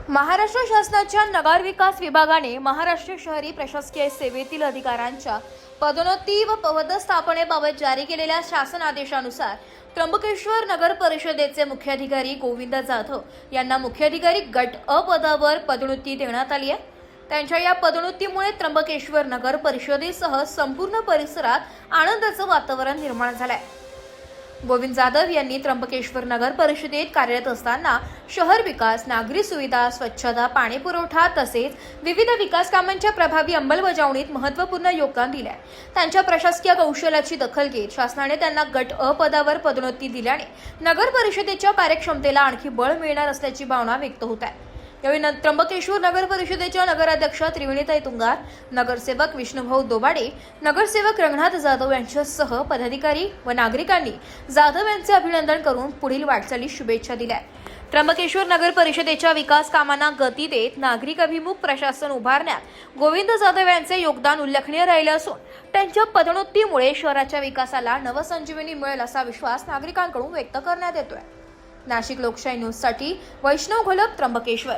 महाराष्ट्र शासनाच्या नगर विकास विभागाने महाराष्ट्र शहरी प्रशासकीय सेवेतील अधिकाऱ्यांच्या पदोन्नती व पदस्थापनेबाबत जारी केलेल्या शासन आदेशानुसार त्र्यंबकेश्वर नगर परिषदेचे मुख्याधिकारी गोविंद जाधव यांना मुख्याधिकारी गट अ पदावर पदोन्नती देण्यात आली आहे। त्यांच्या या पदोन्नतीमुळे त्र्यंबकेश्वर नगर परिषदेसह संपूर्ण परिसरात आनंदाचं वातावरण निर्माण झालं आहे। गोविंद जाधव यांनी त्र्यंबकेश्वर नगर परिषदेत कार्यरत असताना शहर विकास, नागरी सुविधा, स्वच्छता, पाणी पुरवठा तसेच विविध विकास कामांच्या प्रभावी अंमलबजावणीत महत्त्वपूर्ण योगदान दिले आहे। त्यांच्या प्रशासकीय कौशल्याची दखल घेत शासनाने त्यांना गट अ पदावर पदोन्नती दिल्याने नगर परिषदेच्या कार्यक्षमतेला आणखी बळ मिळणार असल्याची भावना व्यक्त होत आहे। यावेळी त्र्यंबकेश्वर नगर परिषदेच्या नगराध्यक्ष त्रिवेणीताई तुंगार, नगरसेवक विष्णुभाऊ दोबाडे, नगरसेवक रंगनाथ जाधव यांच्यासह पदाधिकारी व नागरिकांनी जाधव यांचे अभिनंदन करून पुढील वाटचालीस शुभेच्छा दिल्या। त्र्यंबकेश्वर नगर परिषदेच्या विकास कामांना गती देत नागरिक अभिमुख प्रशासन उभारण्यात गोविंद जाधव यांचे योगदान उल्लेखनीय राहिले असून त्यांच्या पदोन्नतीमुळे शहराच्या विकासाला नवसंजीवनी मिळेल असा विश्वास नागरिकांकडून व्यक्त करण्यात येतोय। नाशिक लोकशाही न्यूज साठी वैष्णव घोलप, त्र्यंबकेश्वर।